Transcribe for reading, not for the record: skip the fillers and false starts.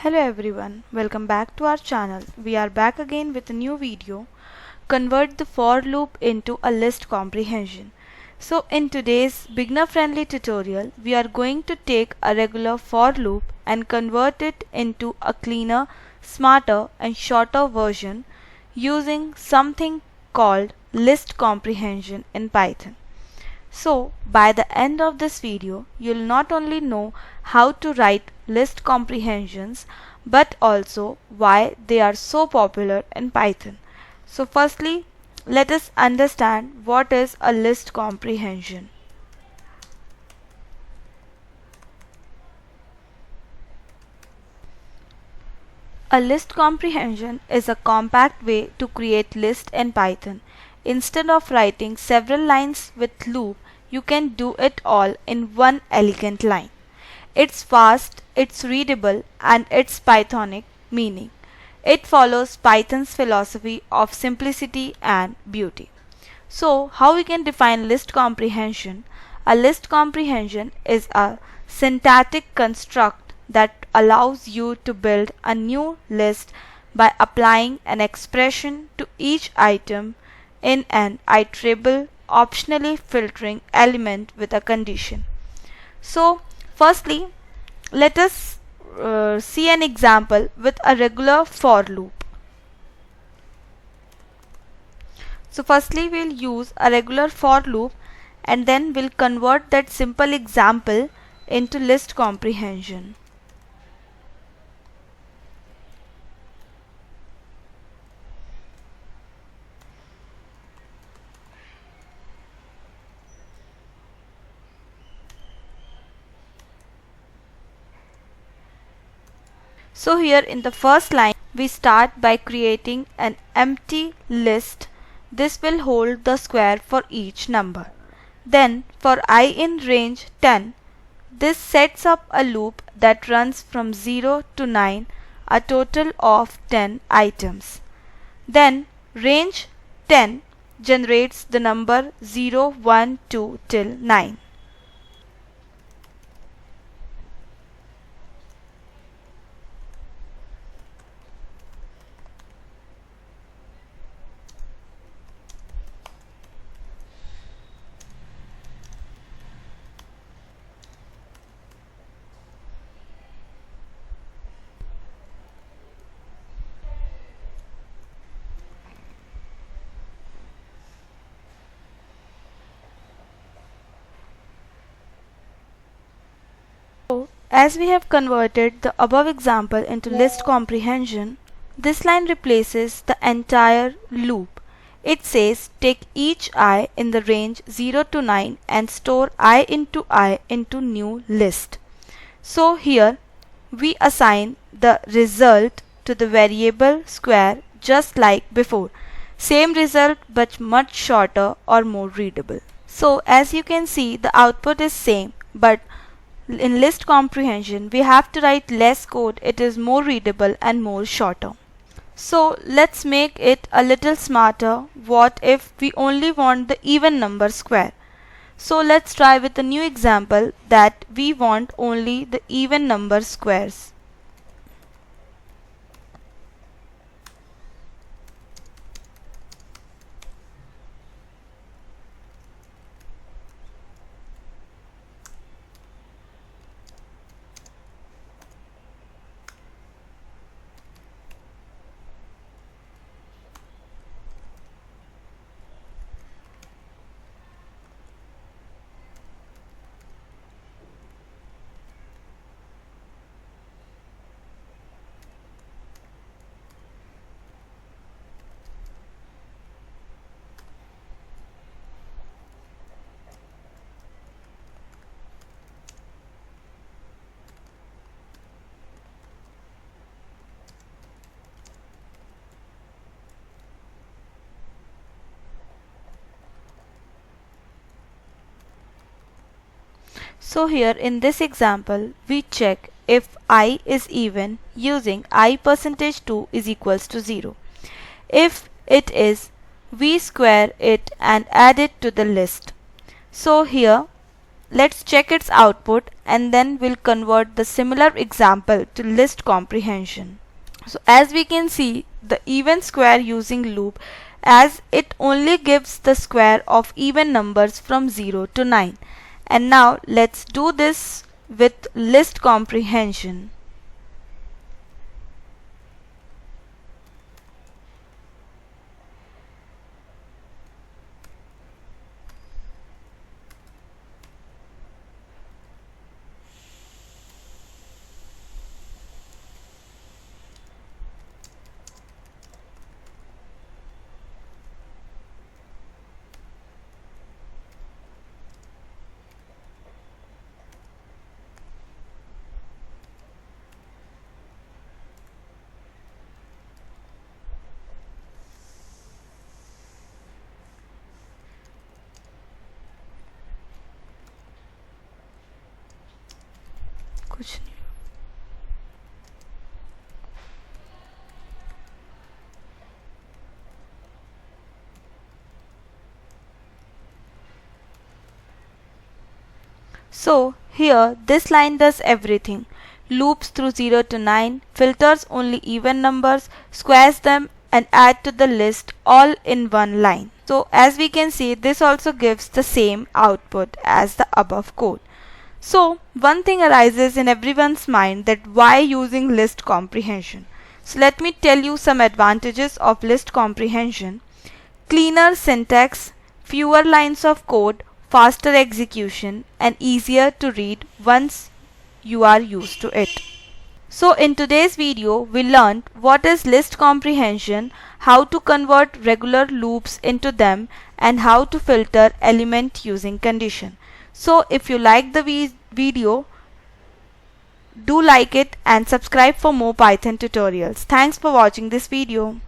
Hello everyone, welcome back to our channel. We are back again with a new video. Convert the for loop into a list comprehension. So in today's beginner friendly tutorial, we are going to take a regular for loop and convert it into a cleaner, smarter and shorter version using something called list comprehension in Python. So by the end of this video, you'll not only know how to write list comprehensions but also why they are so popular in Python. So firstly, let us understand what is a list comprehension. A list comprehension is a compact way to create lists in Python. Instead of writing several lines with loop, you can do it all in one elegant line. It's fast, it's readable, and it's Pythonic meaning. It follows Python's philosophy of simplicity and beauty. So, how we can define list comprehension? A list comprehension is a syntactic construct that allows you to build a new list by applying an expression to each item in an iterable, optionally filtering element with a condition. So firstly, let us see an example with a regular for loop. So firstly, we'll use a regular for loop and then we'll convert that simple example into list comprehension. So here in the first line, we start by creating an empty list. This will hold the square for each number. Then for I in range 10, this sets up a loop that runs from 0 to 9, a total of 10 items. Then range 10 generates the number 0, 1, 2 till 9. So, as we have converted the above example into list comprehension, this line replaces the entire loop. It says take each I in the range 0 to 9 and store I into new list. So here we assign the result to the variable square just like before. Same result but much shorter or more readable. So as you can see, the output is same, but in list comprehension we have to write less code. It is more readable and more shorter. So let's make it a little smarter. What if we only want the even number square? So let's try with a new example that we want only the even number squares. So here in this example, we check if I is even using I%2 is equals to 0. If it is, we square it and add it to the list. So here let's check its output and then we'll convert the similar example to list comprehension. So as we can see, the even square using loop, as it only gives the square of even numbers from 0 to 9. And now let's do this with list comprehension. कुछ नहीं. So here this line does everything. Loops through 0 to 9, filters only even numbers, squares them and add to the list all in one line. So as we can see, this also gives the same output as the above code. So one thing arises in everyone's mind, that why using list comprehension? So let me tell you some advantages of list comprehension. Cleaner syntax, fewer lines of code, faster execution and easier to read once you are used to it. So in today's video we learned what is list comprehension, how to convert regular loops into them and how to filter element using condition. So if you like the video, do like it and subscribe for more Python tutorials. Thanks for watching this video.